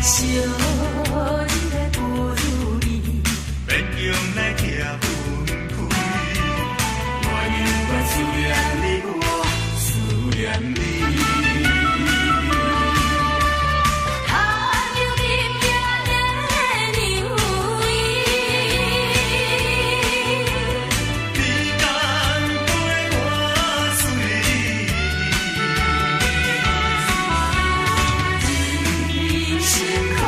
小日来不如意，别用来拆分开。我永远思念你，我思念你。人生苦。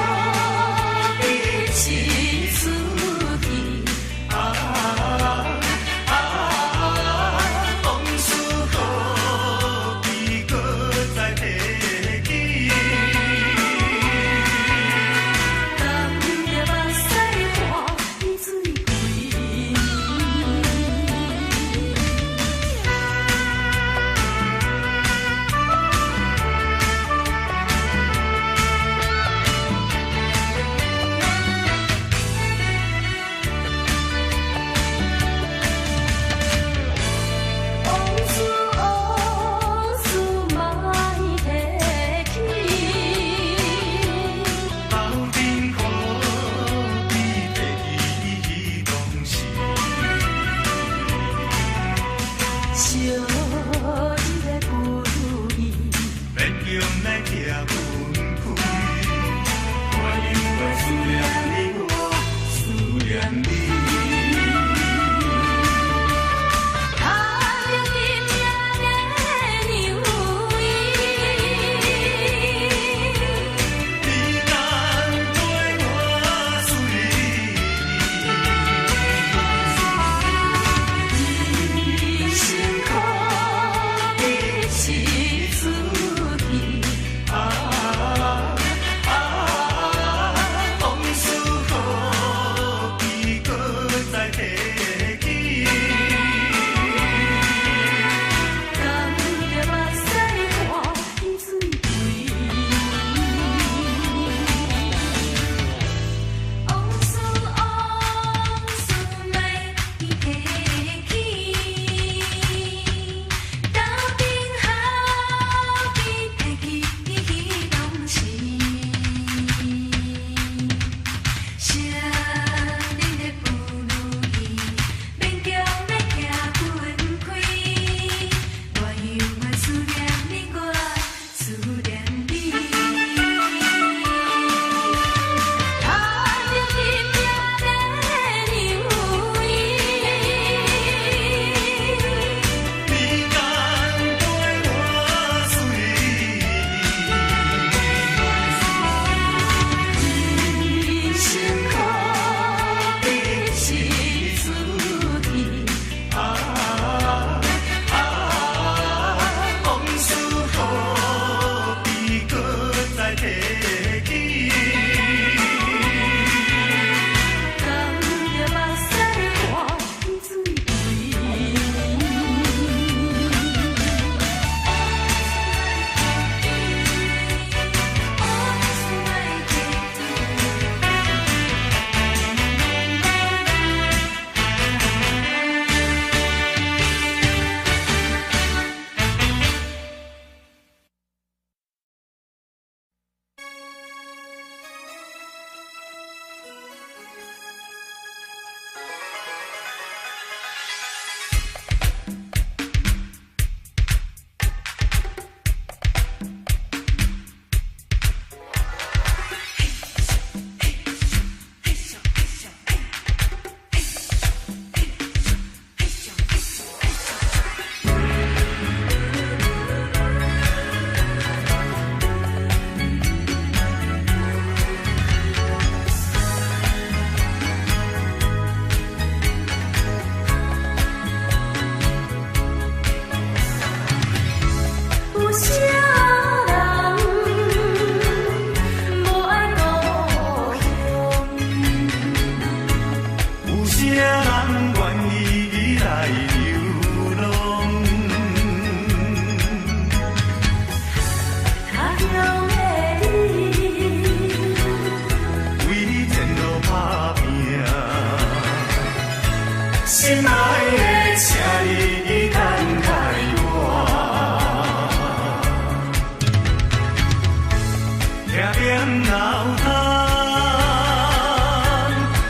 点脑汤，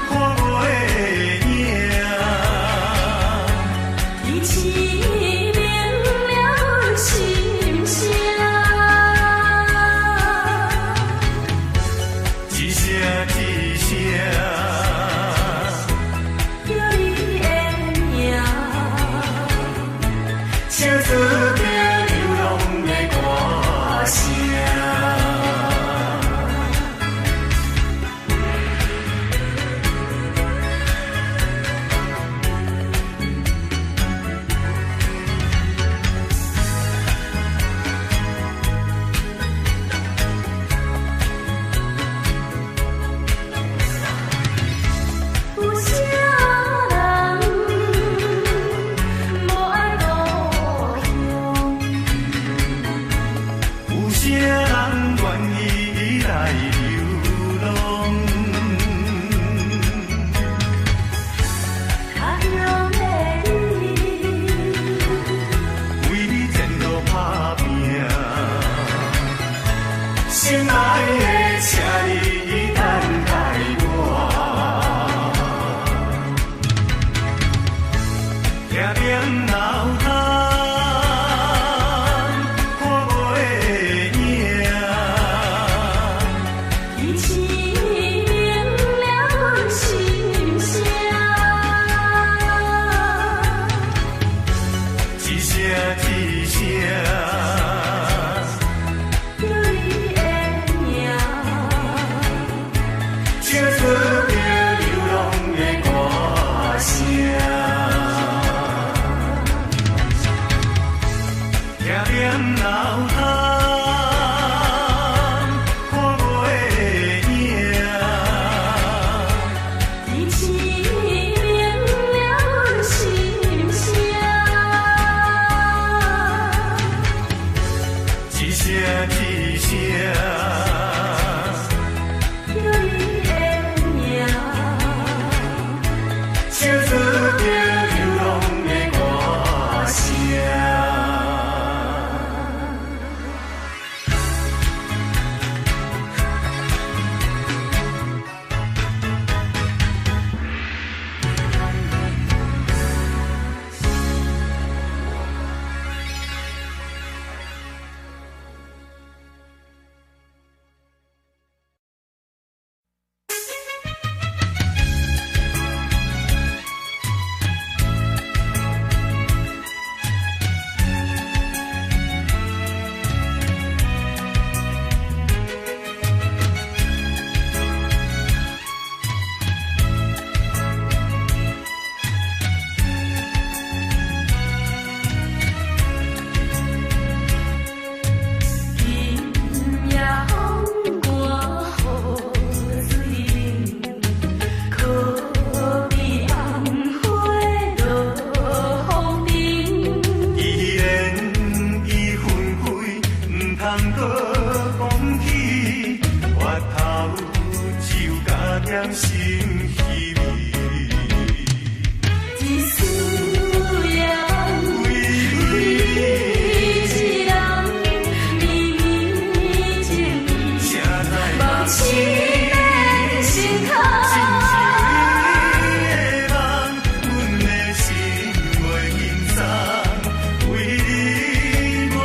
看袂赢。你启明了阮心声，一声一声，叫你的名，唱出着流浪的歌声。有啥人无爱故乡？有啥人愿意来流浪？他乡的你，为你前路打拼，心爱的，请你等待我。点点脑汤，看袂赢。你启明了阮心声，一声一声，叫你的名，唱出着流浪的歌声。点点脑汤，看袂赢。你启明了阮心声，一声一声，叫你的名，唱出着流浪的歌声。今夜风寒雨水冷，可比红花落风尘。依然已纷飞，唔通搁讲起，回头只有加点心稀微。一丝烟，一人绵绵情意，谁知无情的心坎。阮的心袂轻松，为你我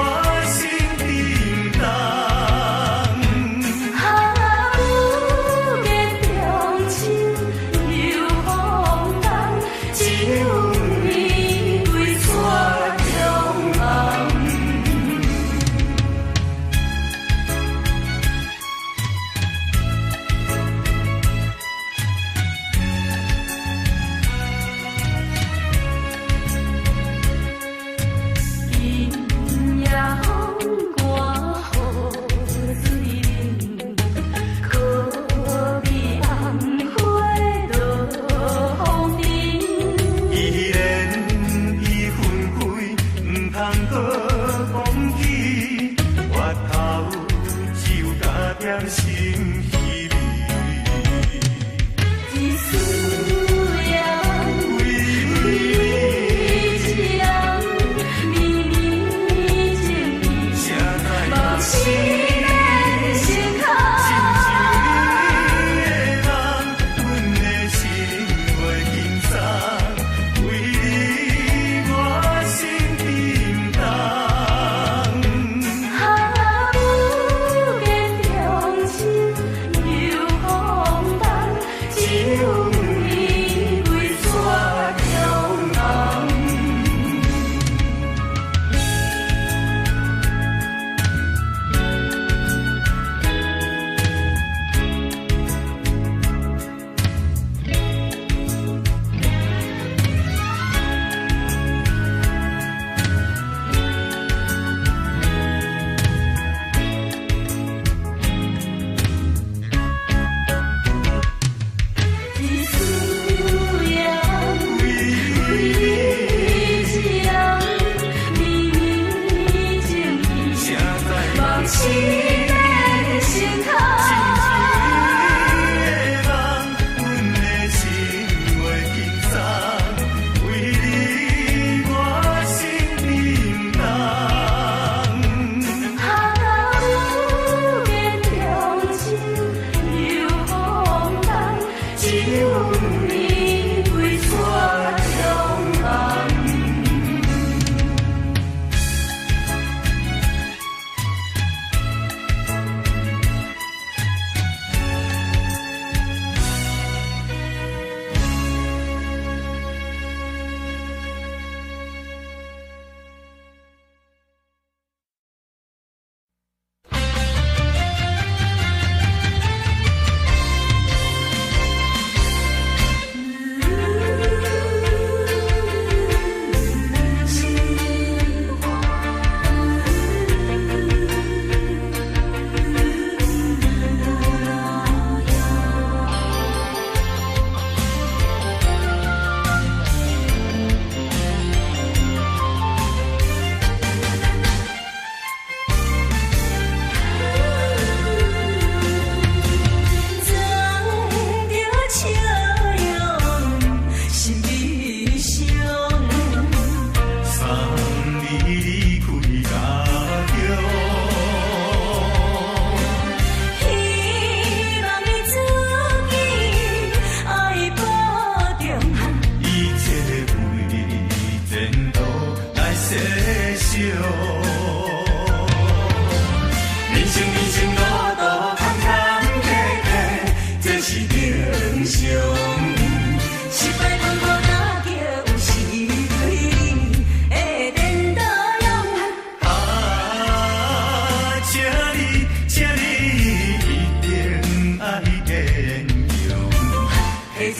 心叮当。不见中秋又风寒，只有你对我中红。今夜风寒雨水冷，可比红花落风尘。依然已纷飞，唔通搁讲起，回头只有加点心稀微。一丝烟，一人绵绵情意，谁知无情的心坎。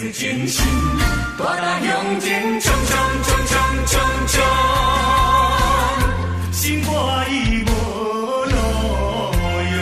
子精神，大大向前冲冲冲冲冲冲，心肝已无路用。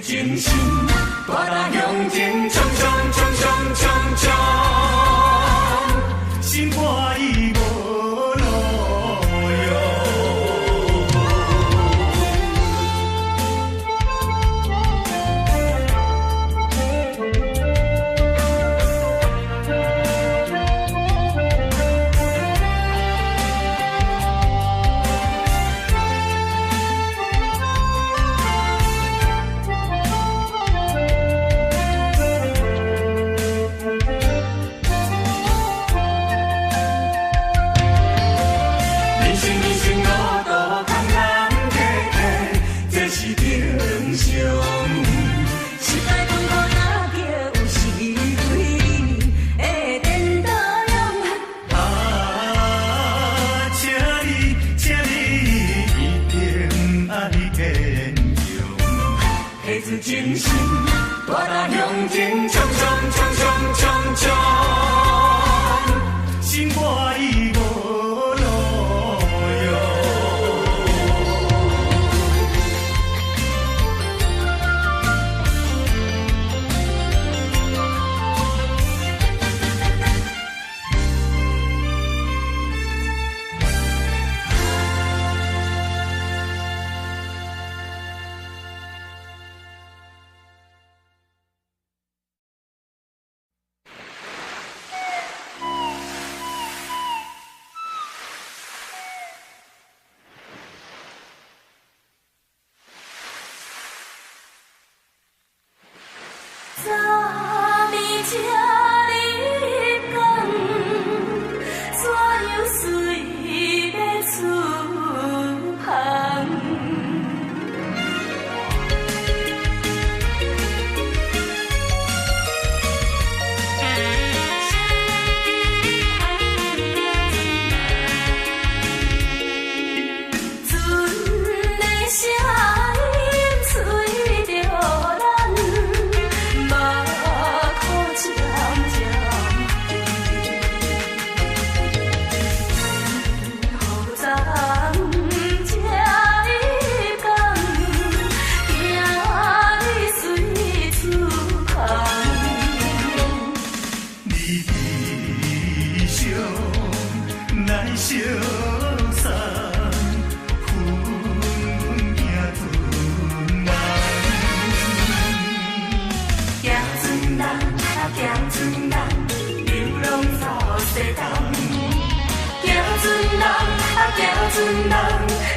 精神，大大向前冲冲冲冲冲冲，心肝已无路用。精神，大大向前冲冲冲冲冲冲，心肝已无路用。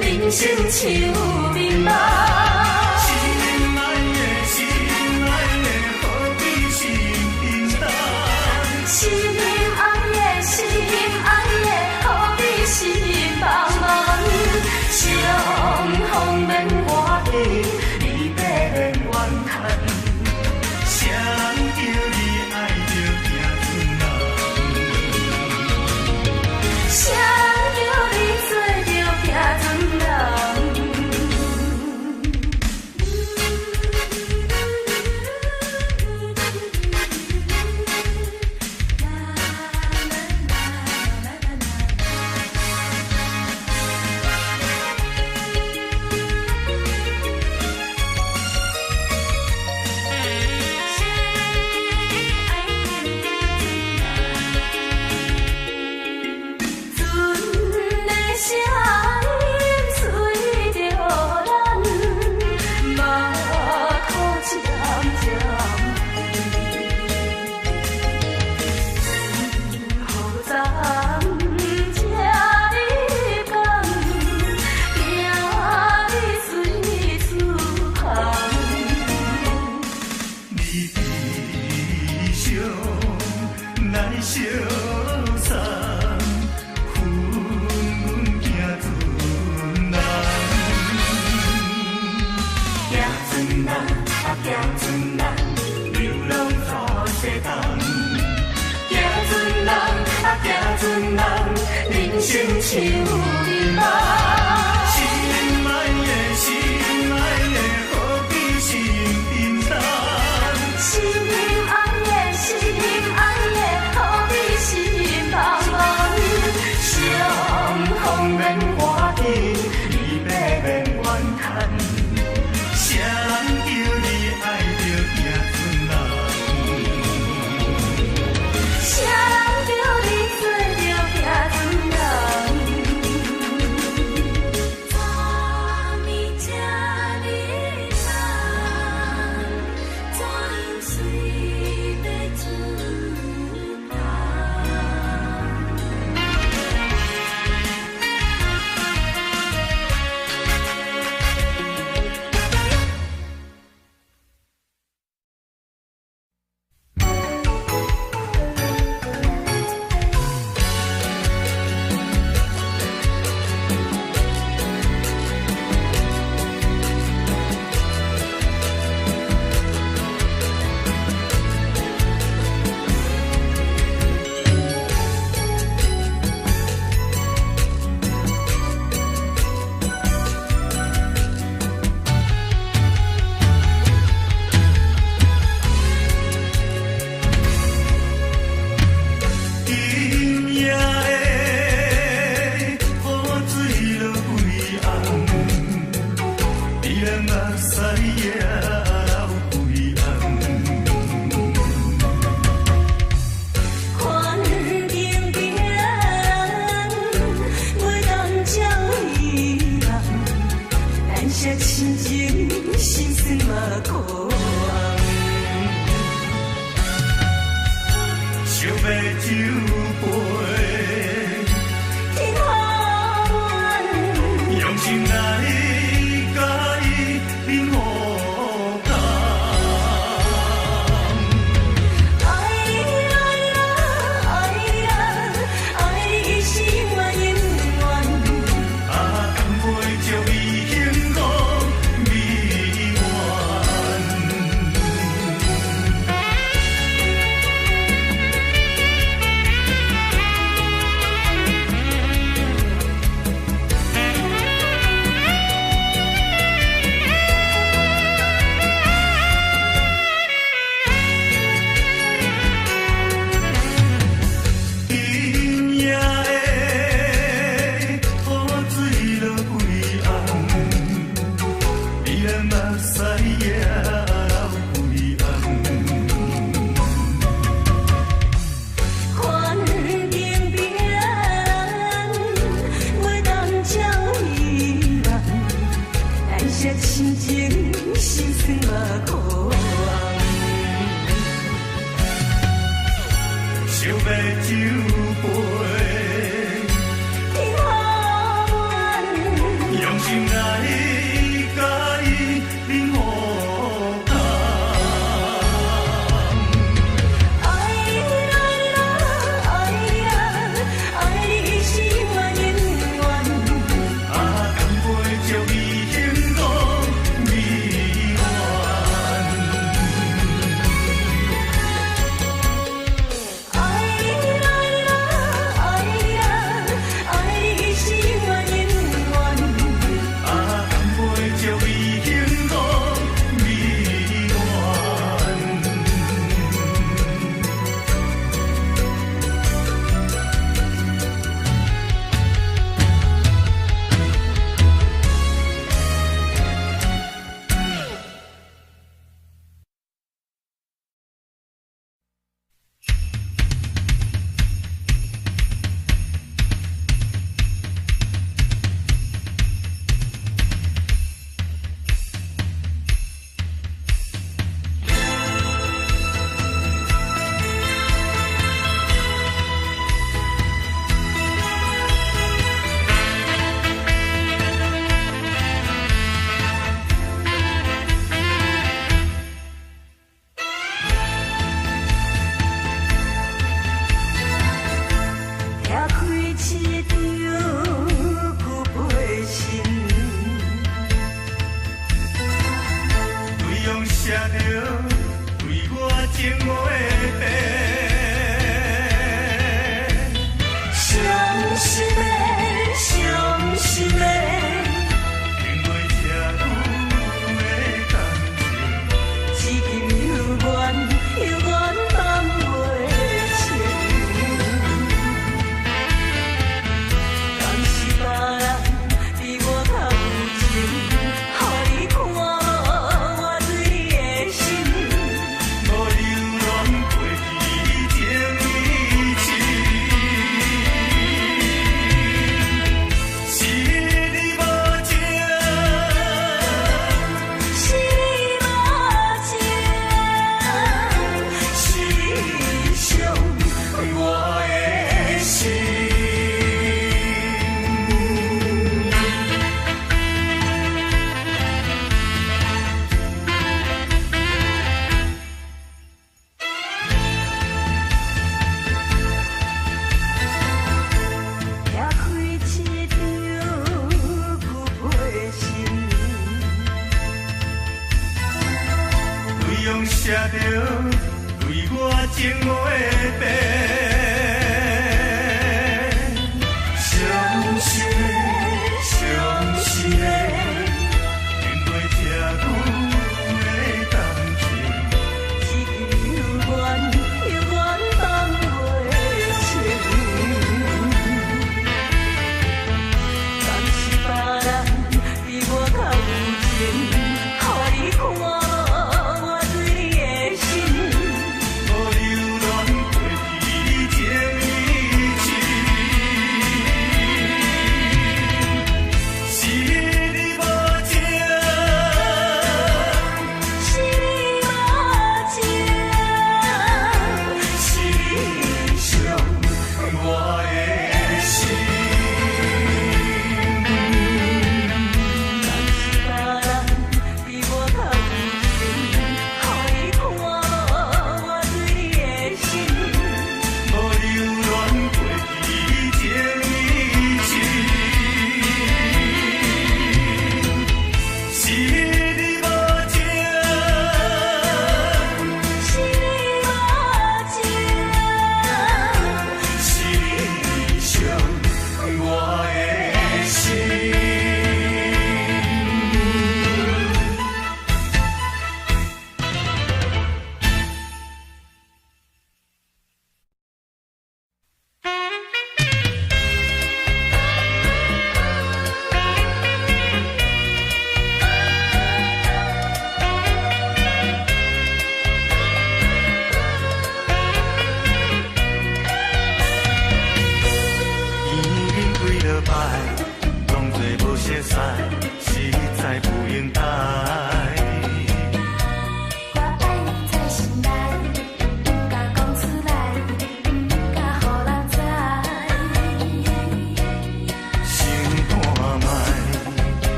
人生像迷茫，心爱的，何必心平淡？心爱的，何必心茫茫？伤风免我去，离别免怨叹。谁叫你爱着行船人？谁叫你做着行船人？生像面包。心爱的，心爱的，何必心沉重？心爱的，心爱的，何必心茫茫？相逢免欢喜，离别免怨叹。谁人叫你爱着行船人？谁人叫你做着行船人？昨暝这日长，怎样随要自动？今夜的雨水落规红，你人目屎也流规红。看定定，袂当照伊人，咱些亲情心酸嘛苦红。烧要酒杯，天下远，用心来甲伊饮好汤。爱呀爱呀爱你是永远永远。啊，甘陪着伊幸福美满。今夜的雨水落规红，你人目屎也流规红。看定定，袂当照伊人，咱些亲情心酸嘛苦红。烧要酒杯，天下远，用心来甲伊饮好汤。爱呀爱你是永远永远。啊，甘陪着伊幸福美满。爱呀爱你是永远永远。啊，甘陪着伊幸福美满。拆开一张旧背心，对用写着对我情话的。相思的写着对我情话的伤心的，伤心的，面对这久的感情，一句永远放袂清。但是别人比我较有情，予你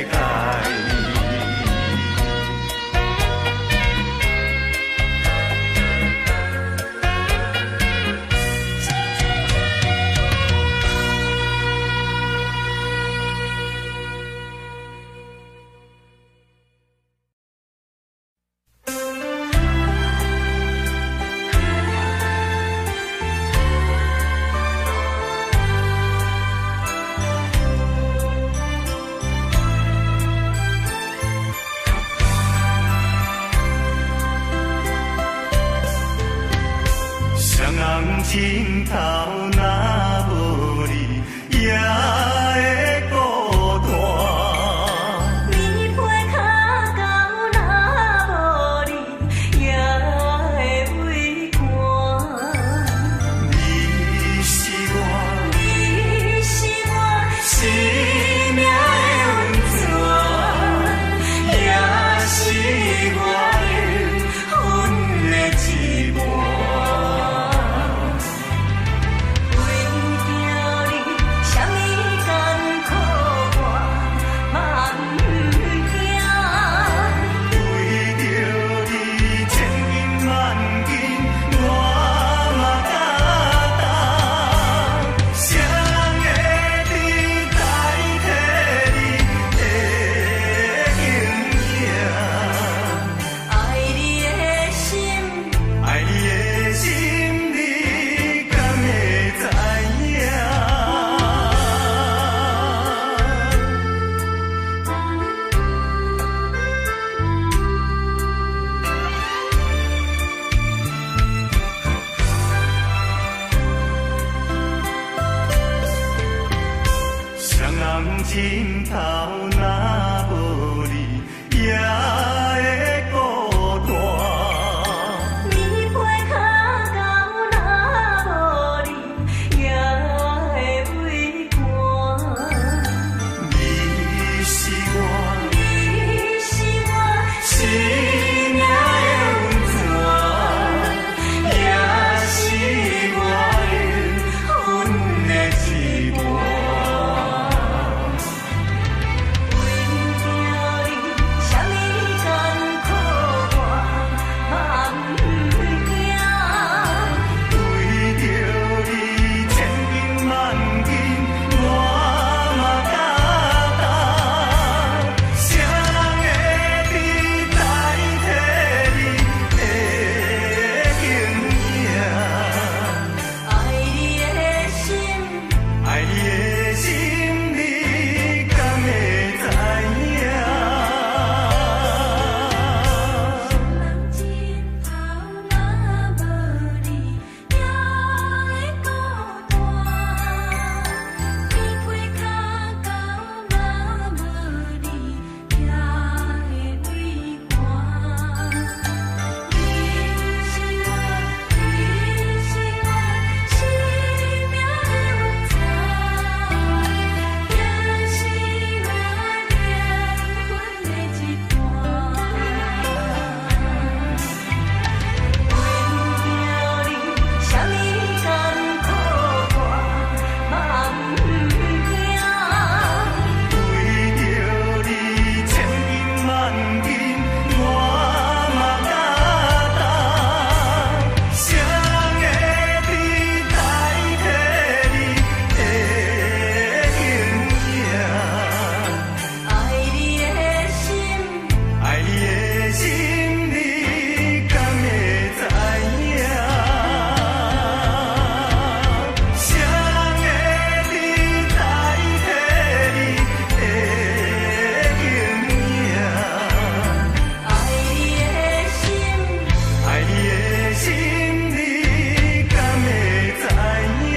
看。枕头若无你，也会孤单。棉被脚到若无你，也会畏寒。你是我，你是我生命的温泉，也是我灵魂的一半。为着你，啥物艰苦我嘛不惊。为着你千金万金，我嘛敢担。谁人会比代替你的形影？爱你的心，爱你的心，你敢会知影？人枕头若无你，也会孤单。棉被脚到若无你，也会畏寒。你是我，你是我生命的温泉，也是我灵魂的一半。为着你，啥物艰苦我嘛不惊。为着你千金万金，我嘛敢担。谁人会比代替你的形影？爱你的心，爱你的心，你敢会知影？谁人会比代替你的形影？爱你的心，爱你的心，你敢会知影？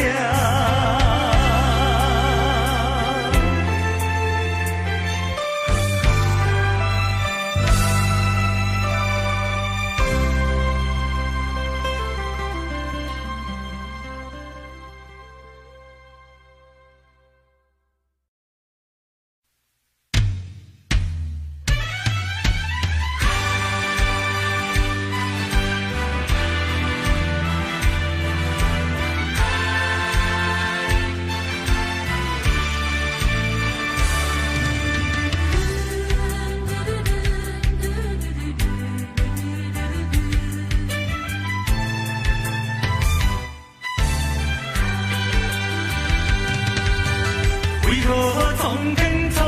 为何苍天创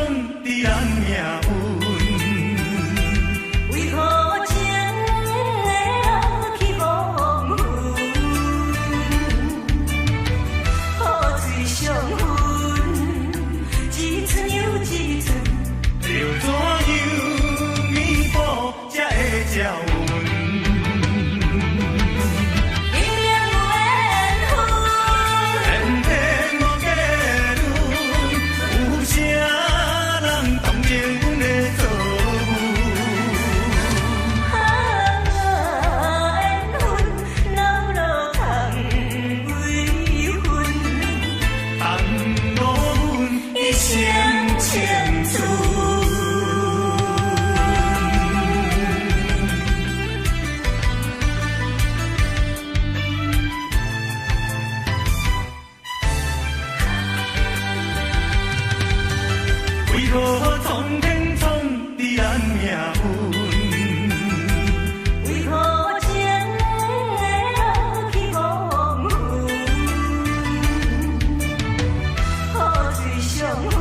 伫咱命运？为何情会落去无云？雨水上分，一寸又一寸，要怎样弥补才会照阮？明明有缘分。天天无结论，有啥人同情阮的错误？缘分老路通为分，耽误阮一生青春。为何苍天创伫咱命运？为何情会落去无云？雨水上分，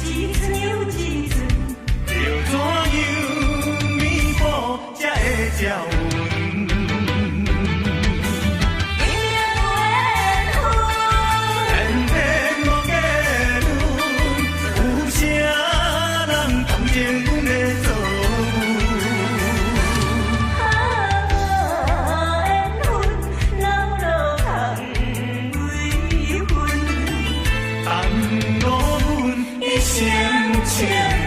一寸又一寸，要怎样弥补才会照阮？明明有缘分。天天无结论，有啥人同情阮的错误？缘分老路通为分，耽误阮缘分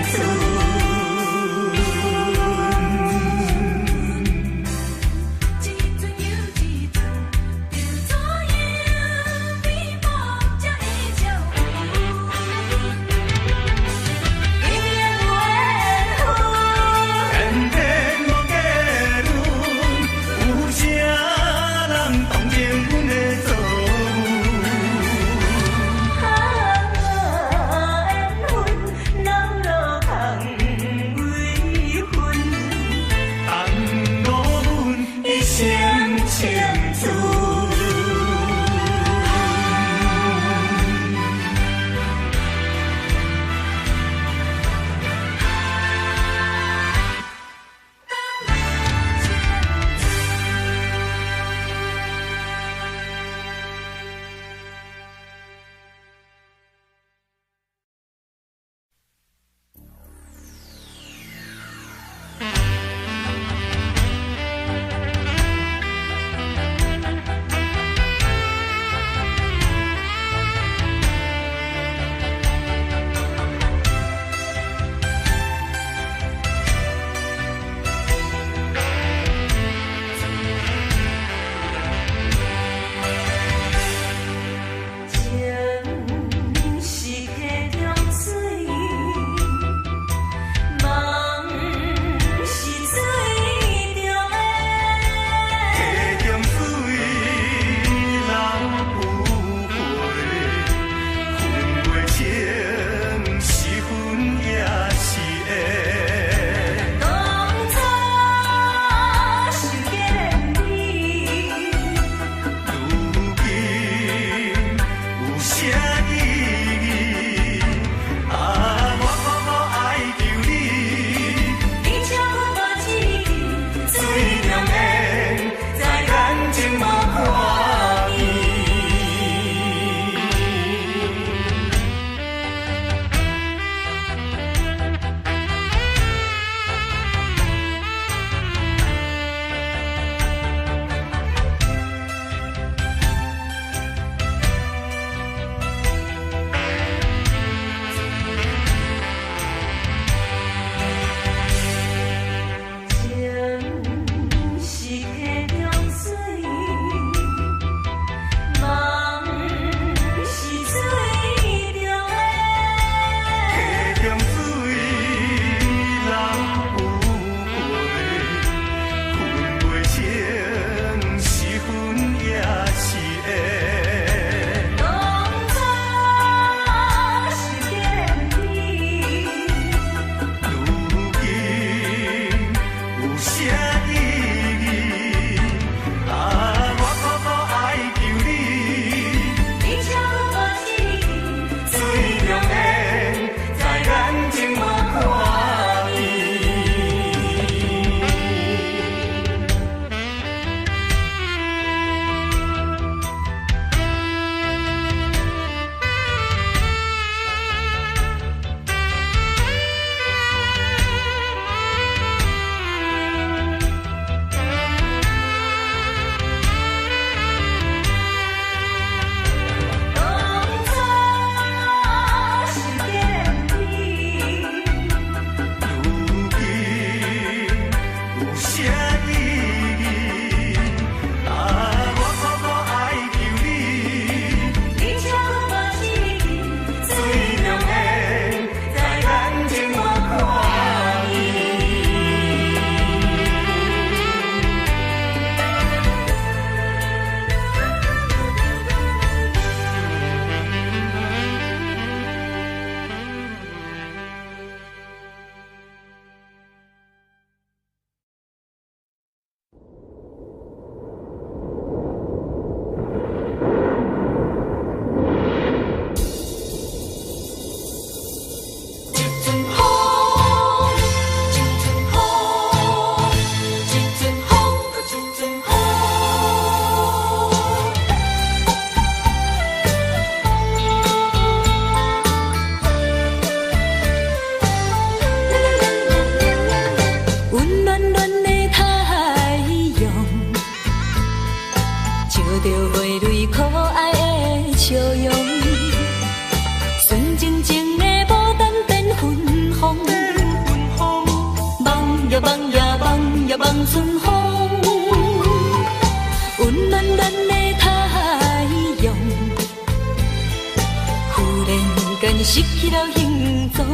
失去了形状，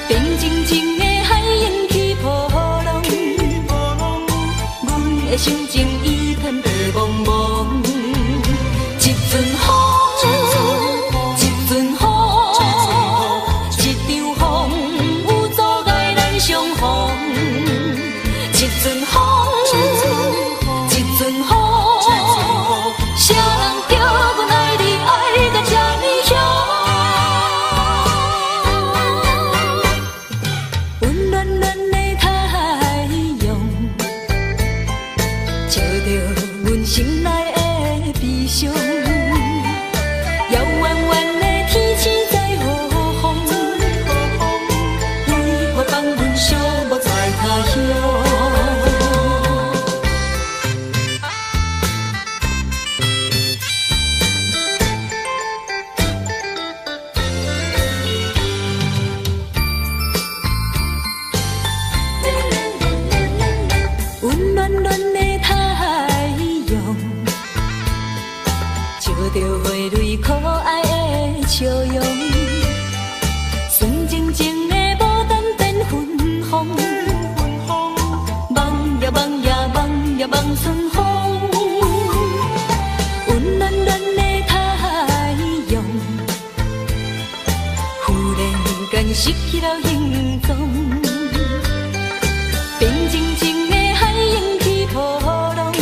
变静静的海涌起波浪，阮的心情一片白茫茫。一阵风，一阵雨，一场风有阻碍咱相逢。一阵风，一阵雨，谁人叫阮爱你爱到这呢凶？温暖暖的太阳，照着阮心内的悲伤。遥远远的天星在雨风，为何放阮寂寞在他乡？温暖暖的太阳，照着花蕊可爱的笑容，酸静静的牡丹变粉红，梦呀梦呀梦呀梦春风。温暖暖的太阳，忽然间失去了形状，变静静的海涌起波浪，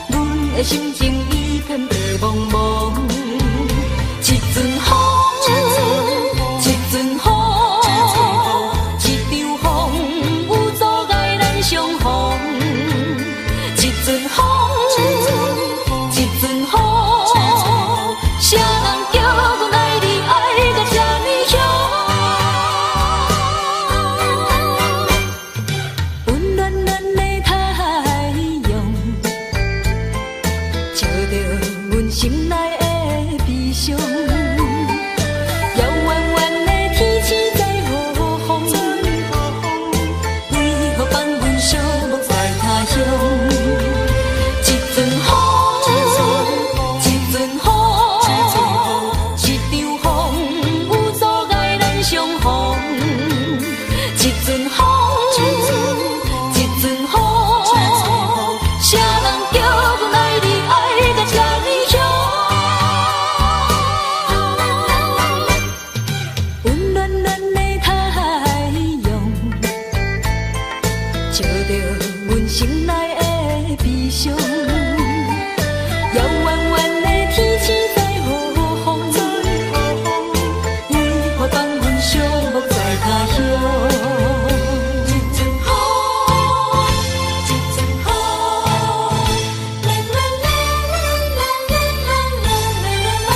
阮的心情一片白茫茫。一阵风，一阵雨，一场风有阻碍咱相逢。一阵风，一阵雨，谁人叫阮爱你爱到这呢凶？温暖暖的太阳，照着阮心内的悲伤。遥远远的天星在雨风，为何放阮寂寞在他乡？一阵风，一阵雨，一场风有阻碍咱相逢。一阵风，一阵雨，谁人叫阮爱你爱到这呢凶？温暖暖的太阳，照着阮心内的悲伤。遥远远的天星在雨风，为何放阮寂寞在他乡？一阵风，一阵雨，啦啦啦啦啦啦啦啦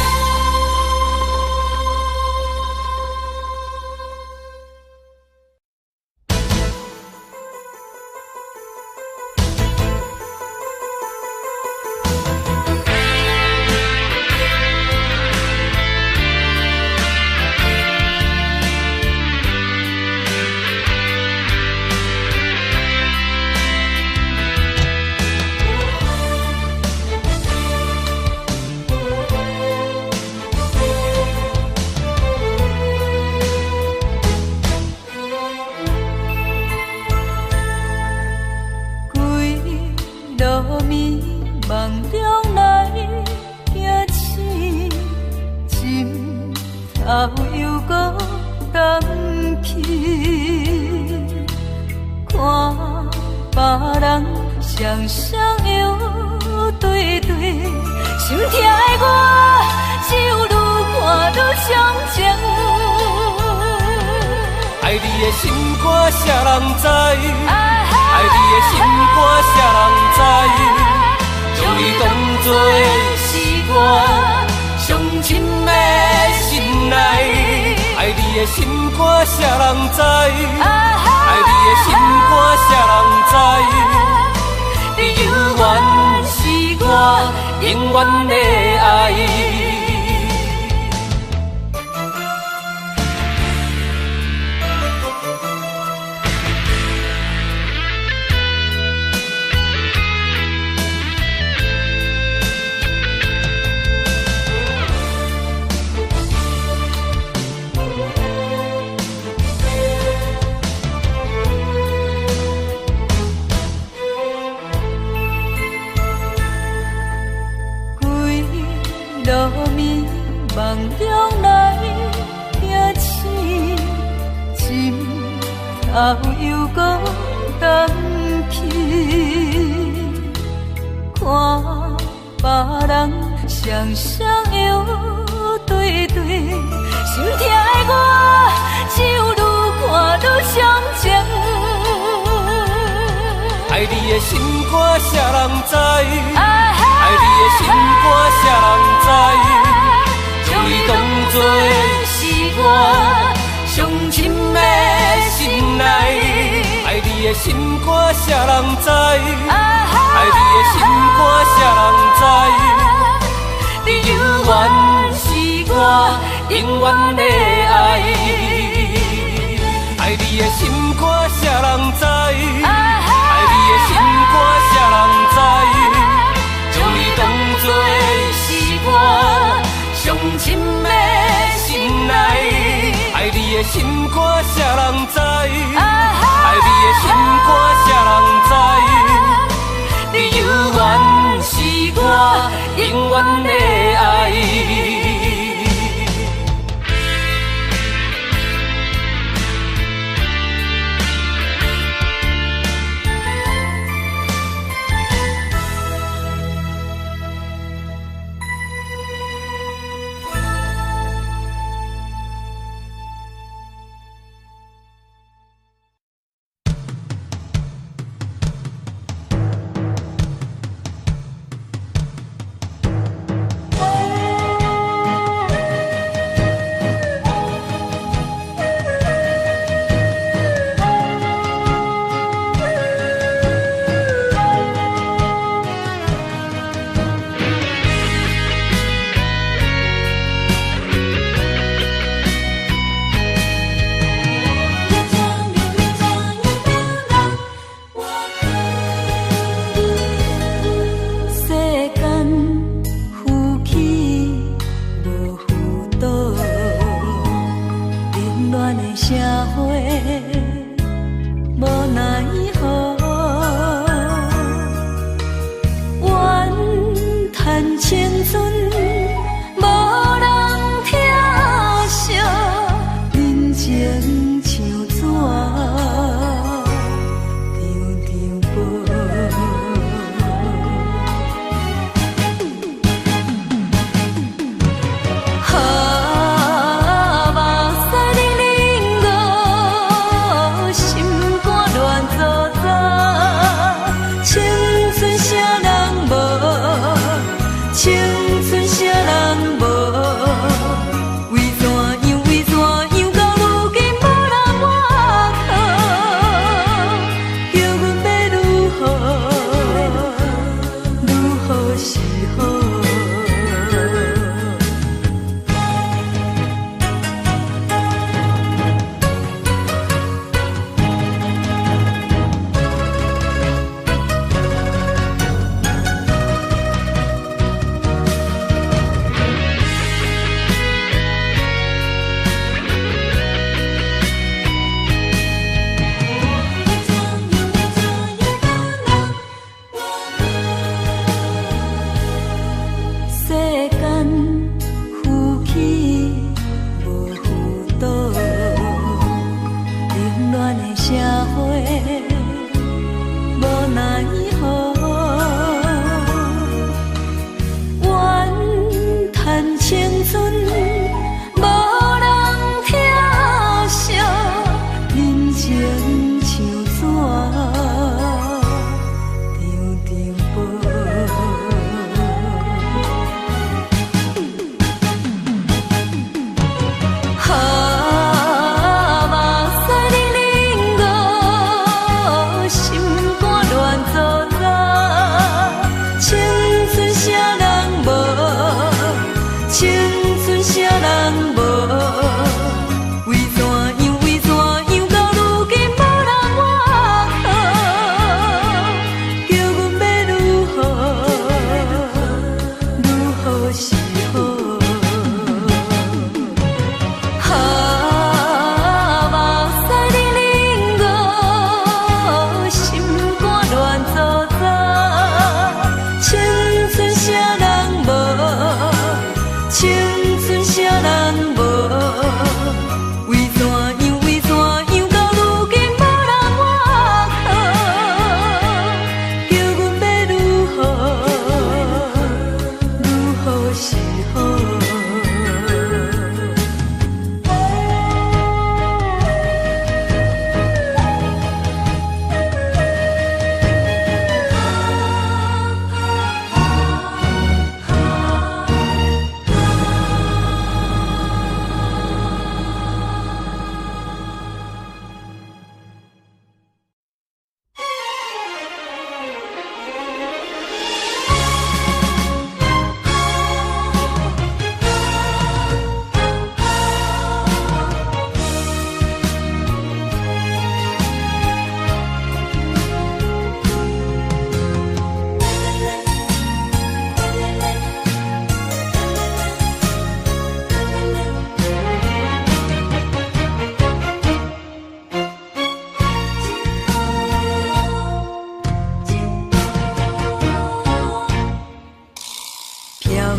规路迷茫中来行驶，心头又搁动起，看别人双双又对对，心痛的我只有愈看愈伤情。爱你的心肝谁人知？爱你的心肝谁人知？将你当作是我上深的心内。爱你的心肝谁人知？爱你的心肝谁人知？你永远是我永远的爱。路迷茫中来行驶，心头又搁担起，看别人双双摇对对，心痛的我只有愈看愈伤情。爱你的心肝谁人知？爱你的心肝谁人知？将你当作是我上深的心内。爱你的心肝谁人知？爱你的心肝谁人知？你永远是我永远的爱。爱你的心肝谁人知？爱你的心肝谁人知？将你当作是我上深的心内。爱你的心肝谁人知？爱你的心肝谁人知？你永远是我永远的爱。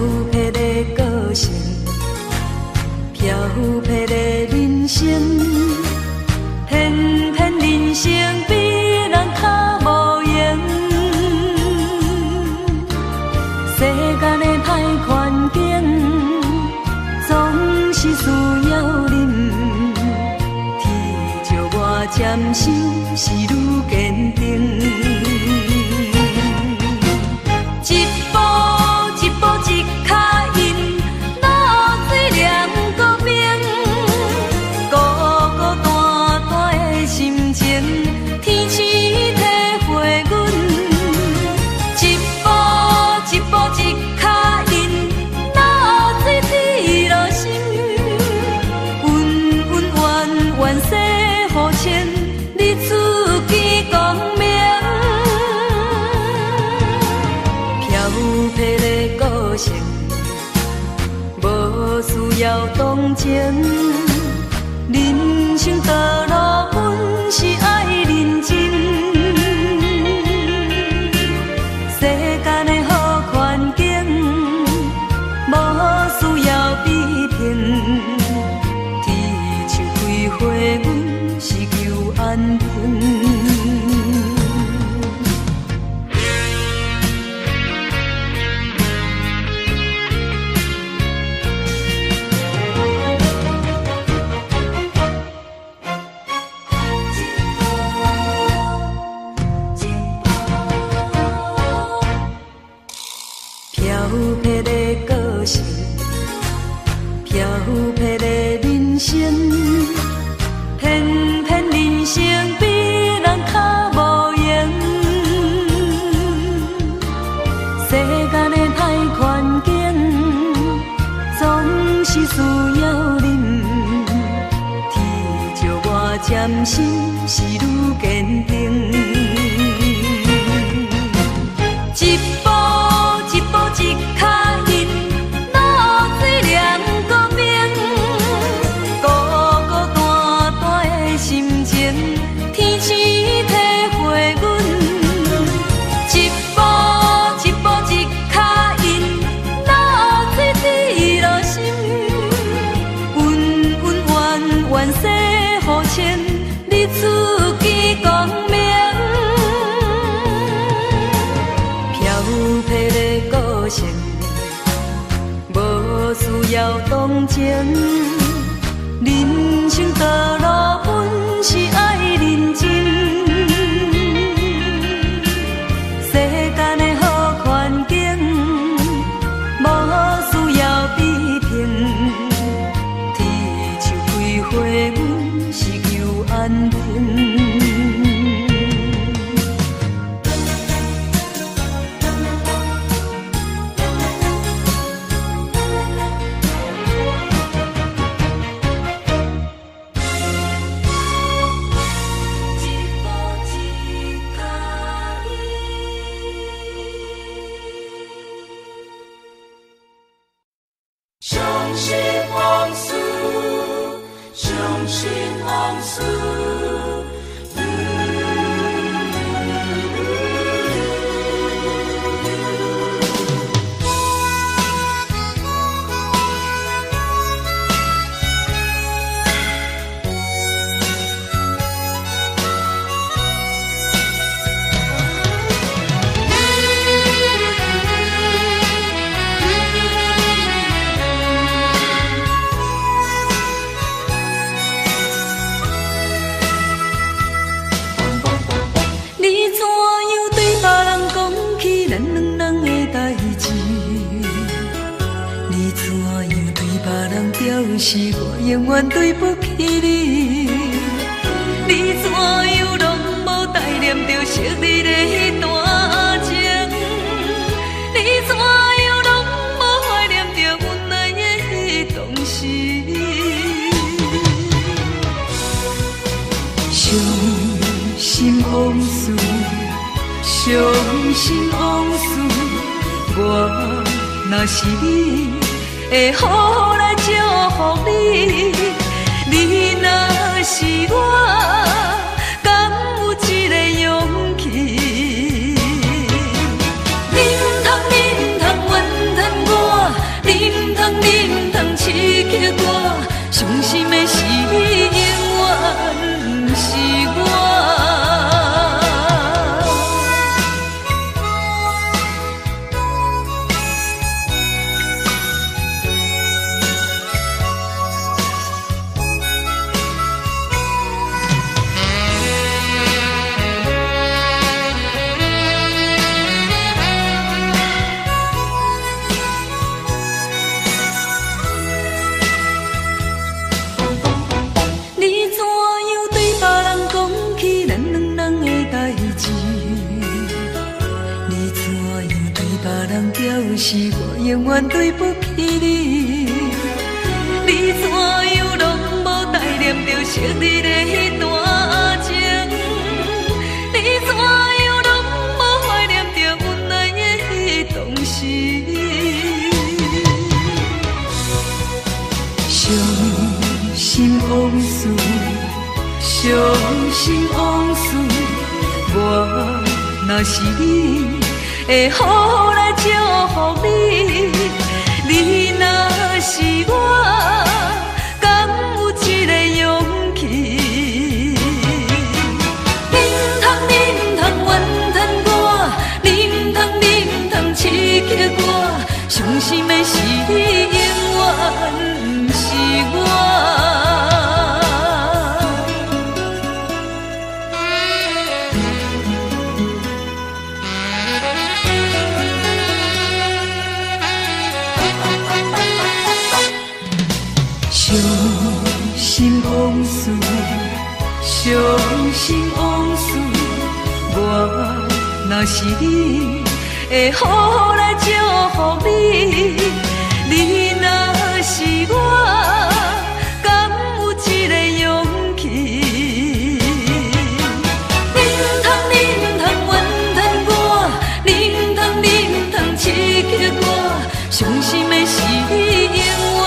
泊的个性，漂泊的人生，偏偏人生比人较无用。世间的歹环境，总是需要忍。天照我渐心是愈坚定。无需要同情，人生道路本是爱认真。世间的好环境，无需要比拼。天树开花，阮是求安定。漂泊的个性，漂泊的人生，偏偏人生比人较无用。世间的歹环境，总是需要忍。天照我渐心是愈坚定。无需要同情，人生道路本是爱认真。世间的好环境，无需要比拼。天树开花，阮是求安定。是我永远对不起你，你怎样拢无带念着昔日的迄段情，你怎样拢无怀念着阮爱的迄当时。伤心往事，伤心往事，我若是你，会好来祝福你。你若是我，敢有这个勇气？忍痛忍痛怨叹我，是我永远对不起你，你怎样拢无怀念着昔日的迄段情？你怎样拢无怀念着阮爱的迄当时？伤心往事，伤心往事，我若是你。会好来祝福你，你若是我，敢有这个勇气？你唔通怨叹我，你唔通刺激我，伤心的是你，永远不是我。伤心往事，伤心往事，我若是你，会好来祝福你。你若是我，敢有这个勇气？你唔通怨叹我，你唔通刺激我，伤心的是你，永远。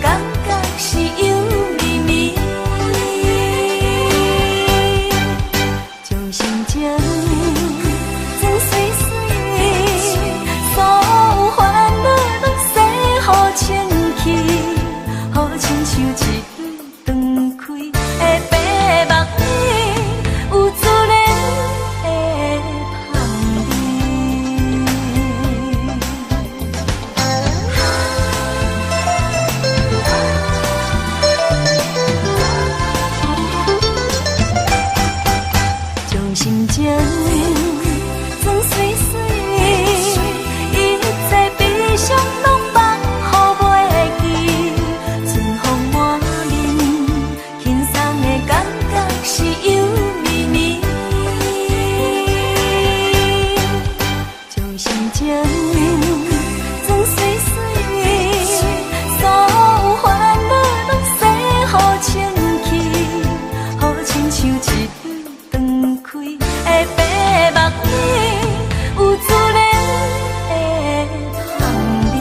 感觉从心情装水水，一切悲伤拢放乎袂记。春风满面，轻松的感觉是油绵绵。从心情装水水，所有烦恼拢洗好清气，好亲像一灯开的白目耳，有自然的香味。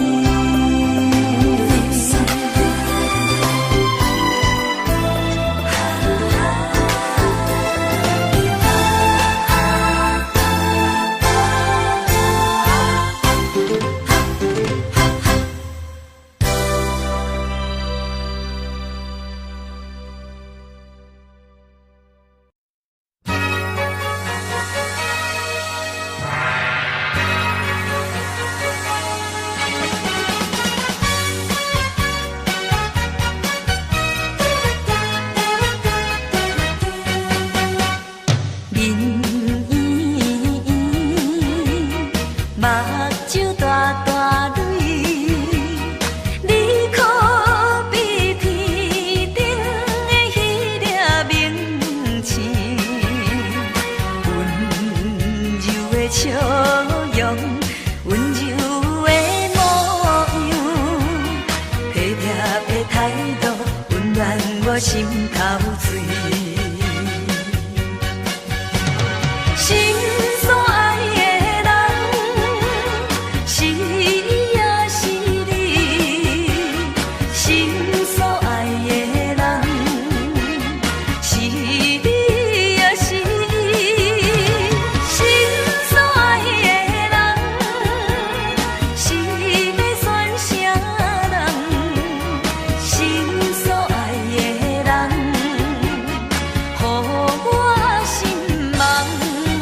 目睭大大泪，你可比天顶的迄粒明星，温柔的笑容，温柔的模样，体贴的态度，温暖我心头水。心所爱的人，是也是你；心所爱的人，是你也是伊。心所爱的人，是要选啥人？心所爱的人，予我心茫茫。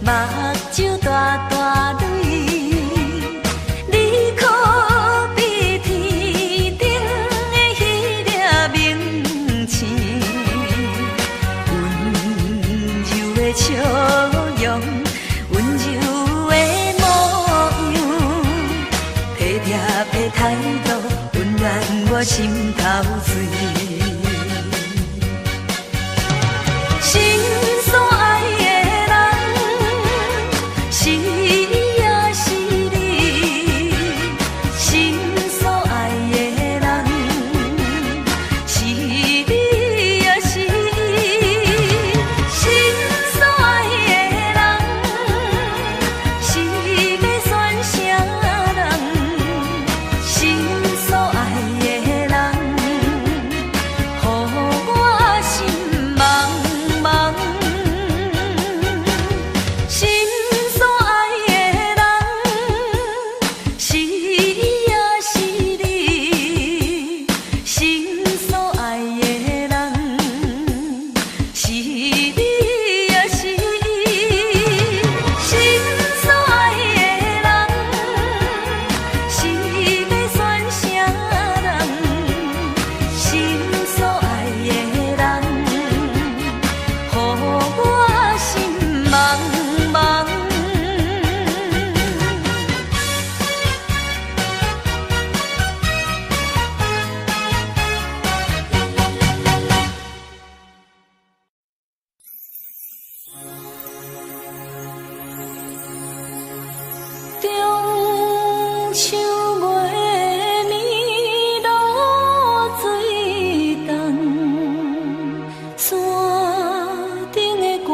目睭大大泪，你可比天顶的迄粒明星，温柔的笑容，温柔的模样，体贴的态度，温暖我心头水。心所爱的人，是也是你；心所爱的人，是你也是伊。心所爱的人，是要选啥人？心所爱的人，予我心茫茫。心所爱的人，是也是你；心所爱的人，是你也是伊。心所爱的人，是要选啥人？心所爱的人，予我心茫茫。中秋月暝露水重，山顶的歌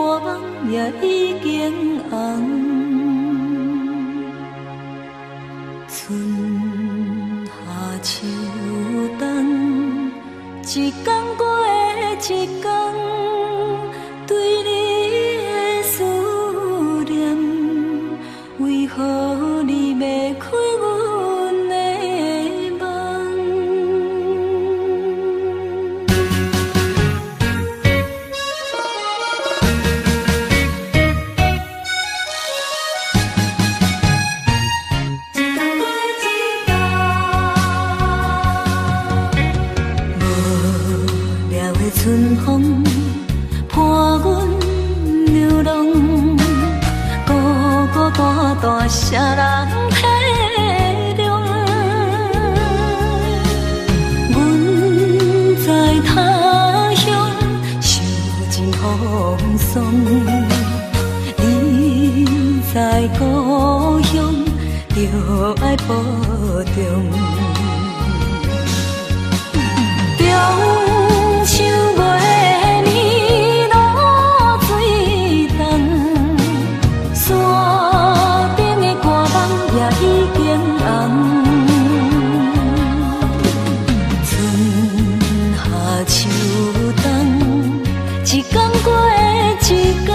也已经红。春夏秋冬，一天过一天，对你的思念，为何你袂开阮的梦？故乡，就爱保重。中秋月暝露水重，山顶的歌梦也已经红。春夏秋冬，一天过一天。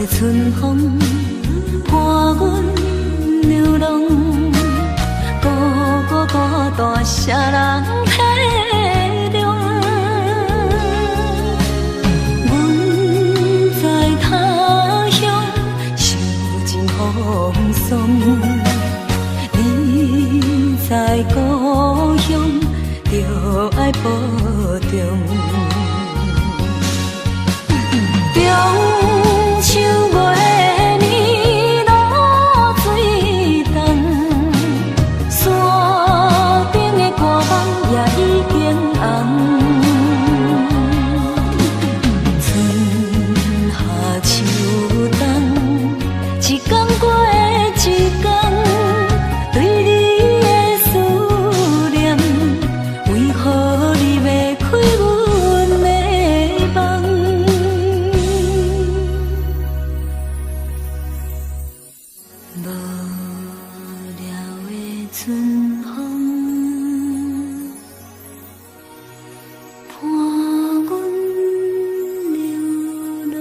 春风伴阮流浪，孤单谁人体谅？阮在他乡受尽风霜，你在故乡就爱保重。中秋月暝露水重，山顶的歌梦也已经红。春夏秋冬，一天过一天，对你的思念，为何你要开阮的梦？无聊的春风伴阮流浪。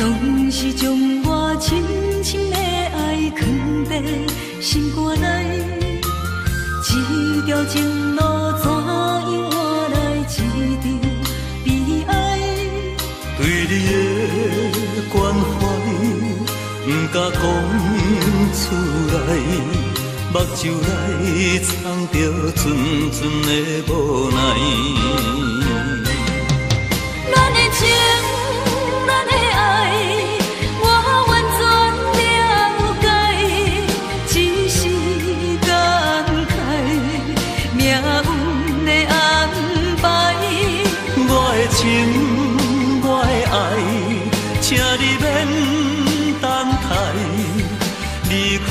总是将我深深的爱藏在心肝内，这条情路怎样换来一场悲哀？对你的关怀，不敢讲出来，目睭内藏着纯纯的无奈。咱的情，咱的爱，我完全了解，只是感慨命运的安排。我的情，我的爱，请你免等待，离开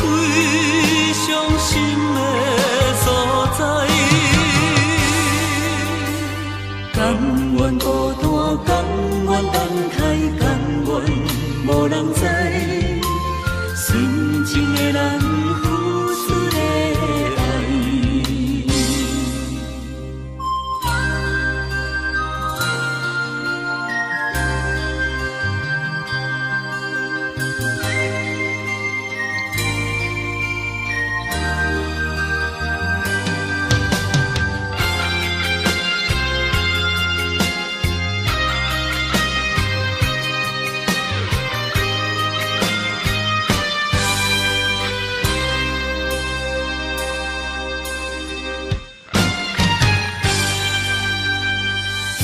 伤心的所在。甘愿孤单，甘愿等待，甘愿无人知，纯情的人付出的爱。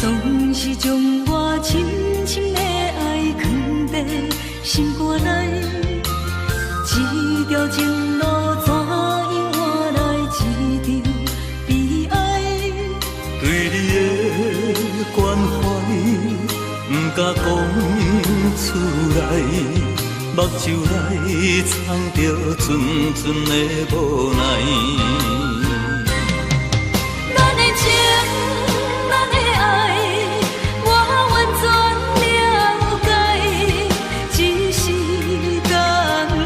总是将我深深的爱藏在心肝内，这条情路怎样换来一场悲哀？对你的关怀，不敢讲出来，目睭内藏着纯纯的无奈。咱的情，咱的爱，我完全了解，只是感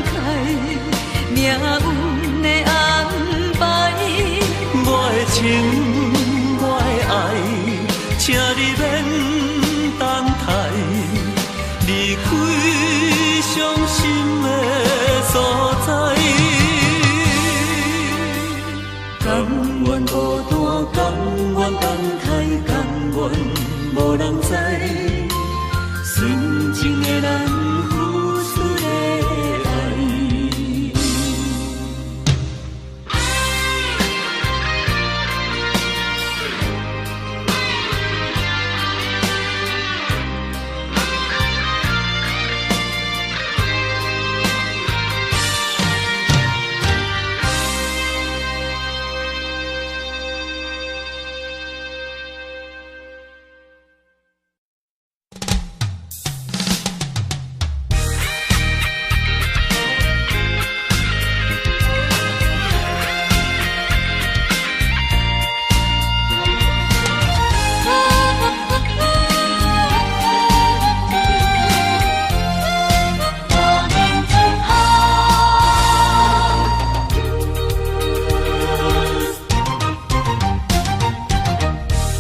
慨命运的安排。我的情，我的爱，请你免等待，离开伤心的所在。甘愿孤单，甘愿等待，甘愿无人知，纯情的咱付出的爱。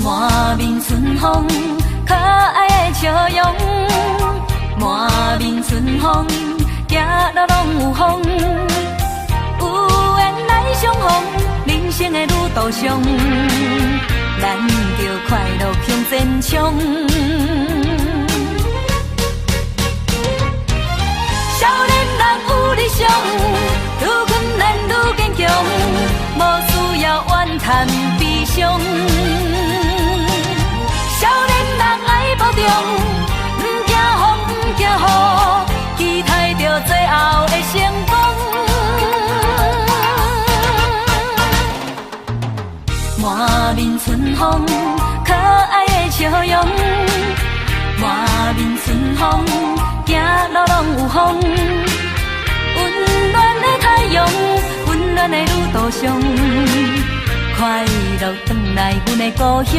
满面春风，可爱的笑容。满面春风，行路拢有风。有缘来相逢，人生的旅途上，咱着快乐向前冲。少年人有理想，愈困难愈坚强，无需要怨叹悲伤。少年人爱保重，不惊风不惊雨，期待着最后的成功。满面春风，可爱的笑容。满面春风，行路拢有风。温暖的太阳，温暖的旅途上，快乐返来阮的故乡。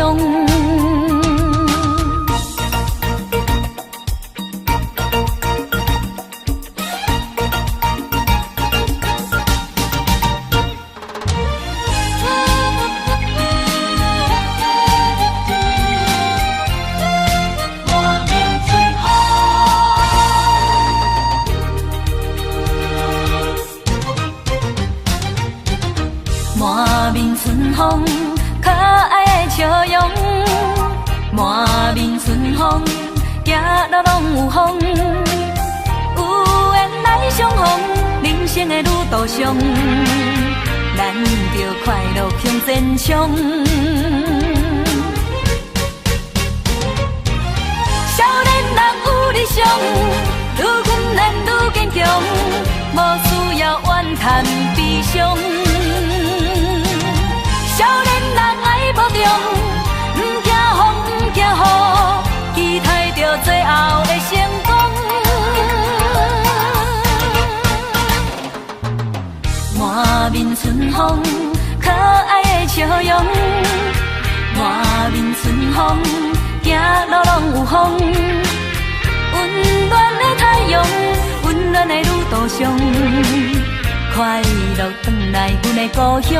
满面春风，可爱的笑容。满面春风，行路拢有风。有缘来相逢，人生的旅途上，咱着快乐向前冲。少年人有理想，愈困难愈坚强，无需要怨叹悲伤。少年人爱保重，不惊风不惊雨，期待着最后的成功。满面春风，可爱的笑容。满面春风，行路拢有风。温暖的太阳，温暖的旅途上，快乐返来阮的故乡。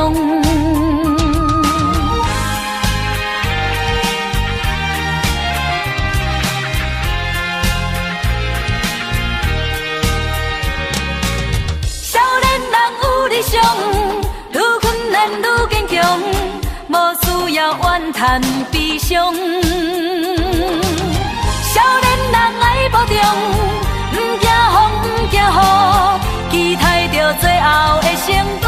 理想愈困难愈坚强，无需要怨叹悲伤。少年人爱保重，不惊风不惊雨，期待着最后的成功。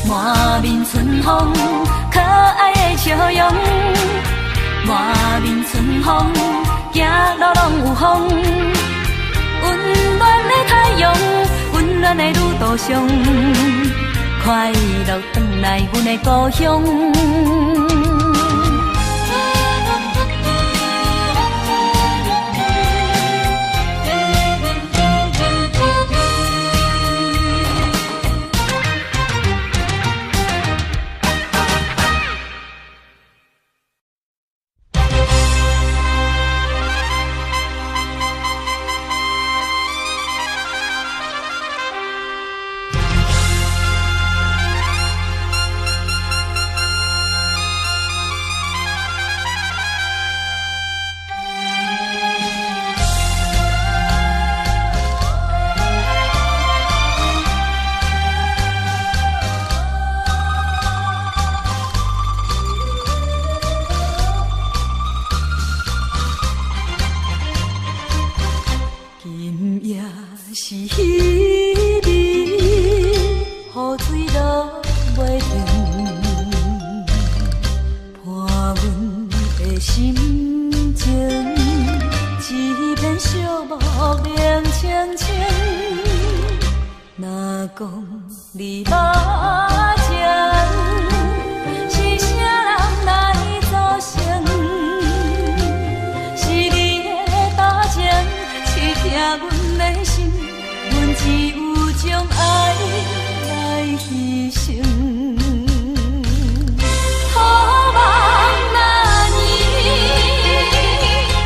满面春风，可爱的笑容。满面春风，行路拢有风。温暖的太阳，温暖的旅途上，快乐返来阮的故乡。是彼味，雨水落袂停，伴阮的心情，一片寂寞凉清清。若讲你目情，是啥人来造成？是你的大情，刺痛阮的心，阮只有将爱来牺牲。好梦那年，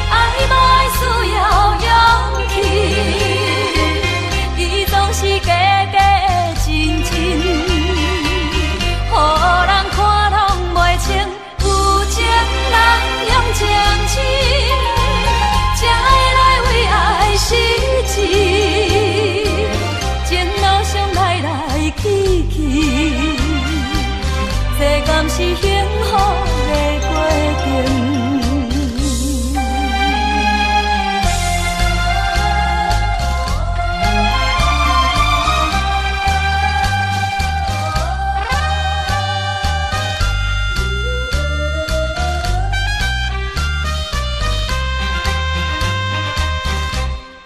爱无需要勇气，伊总是假假真真，予人看拢袂清，有情人用情深，才会来为爱失志。前路上来来去去，这敢是幸福的过程？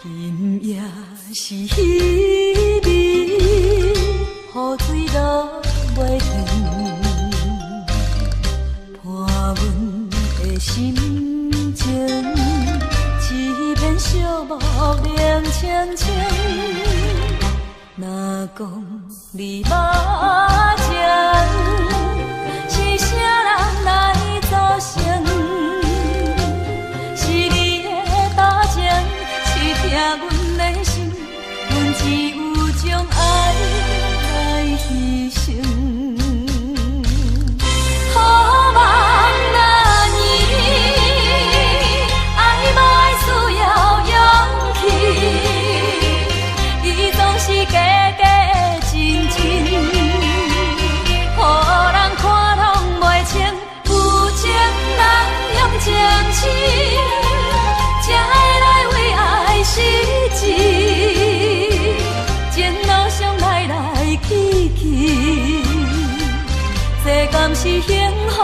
今夜是彼味，雨水落袂停，伴阮的心情，一片寂寞凉清清。若讲你目情，是啥人来造成？是你的大情，刺痛阮的心，阮只有将爱来牺牲。好梦那年，爱无需要勇气，伊总是假假真真，予人看拢袂清，有情人用情深，才会来为爱失志。前路上来来去去，这敢是幸福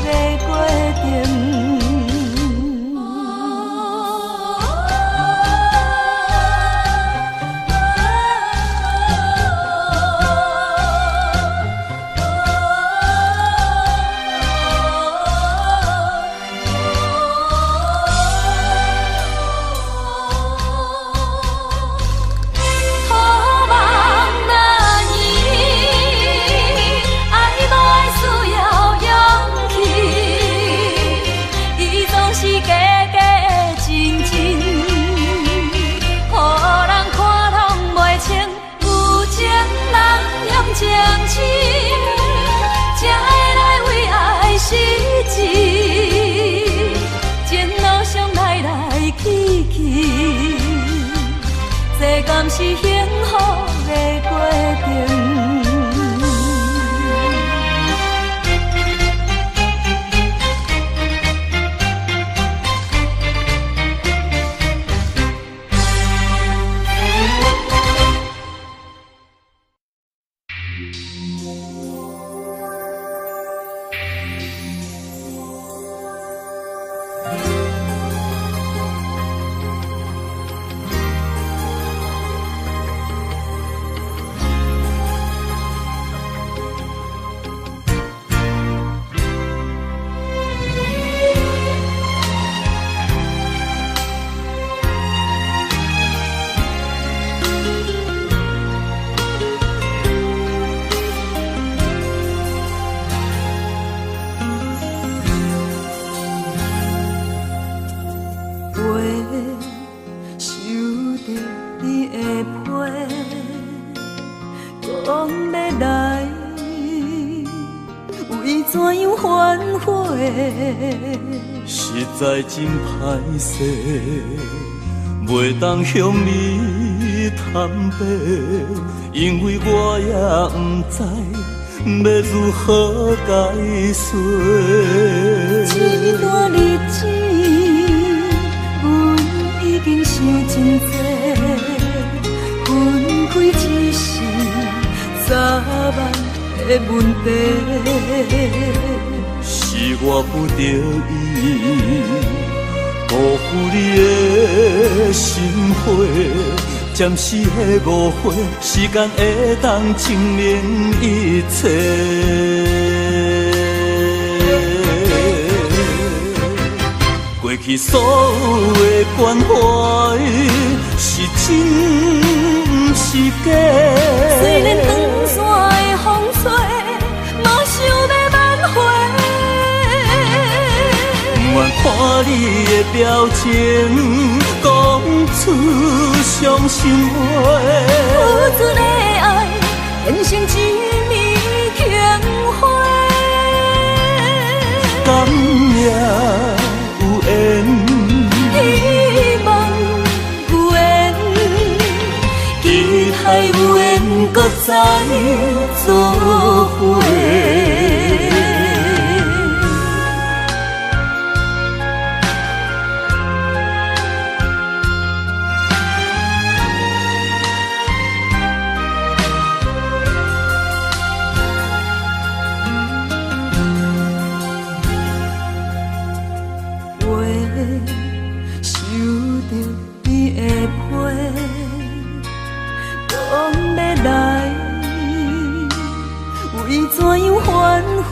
的过程？情深，才会来为爱失志。前路上来来去去，这敢是幸福的过程？实在真歹势，袂当向你坦白，因为我也不知要如何解释。这段日子，阮已经想真多，万的问题。是我不得已，辜负你的心花，暂时的误会，时间会当证明一切。过去所有的关怀，是真不是假。虽然长线的风吹，嘛想要挽回。不愿看你的表情，讲出伤心话。付出的爱，变成一面强花。甘命有缘，希望有缘，期待有缘，搁再做伙。受着你的批，讲要来，为怎样反悔？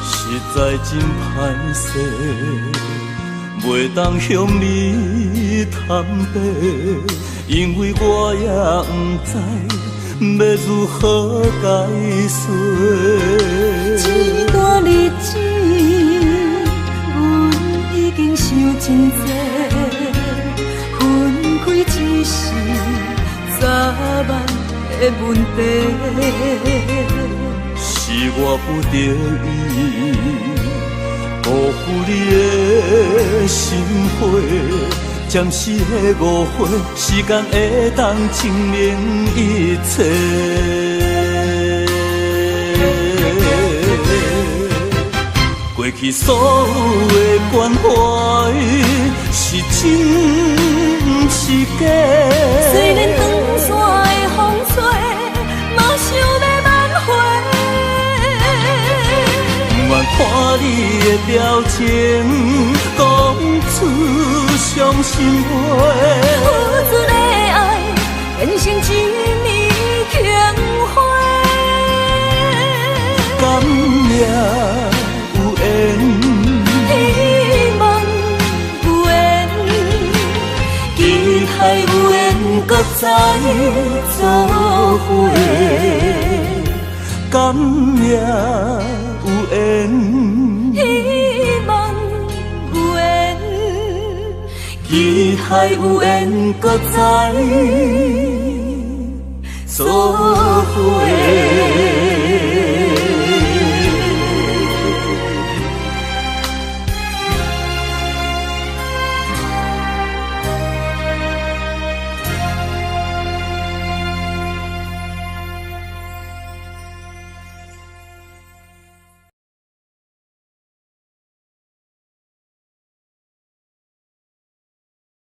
实在真歹势，袂当向你坦白，因为我也不知要如何解释。这段日子，阮已经想真多，分开只是早晚的问题。是我不得已，辜负你的心花，暂时的误会，时间会当证明一切。过去所有的关怀，是真不是假。虽然长线的风吹，嘛想要挽回。不愿看你的表情，讲出伤心话。付出的爱，变成一面强花。甘命有缘，希望有缘，期待有缘，搁再做伙。甘命有缘，希望有缘，期待有缘，搁再做伙。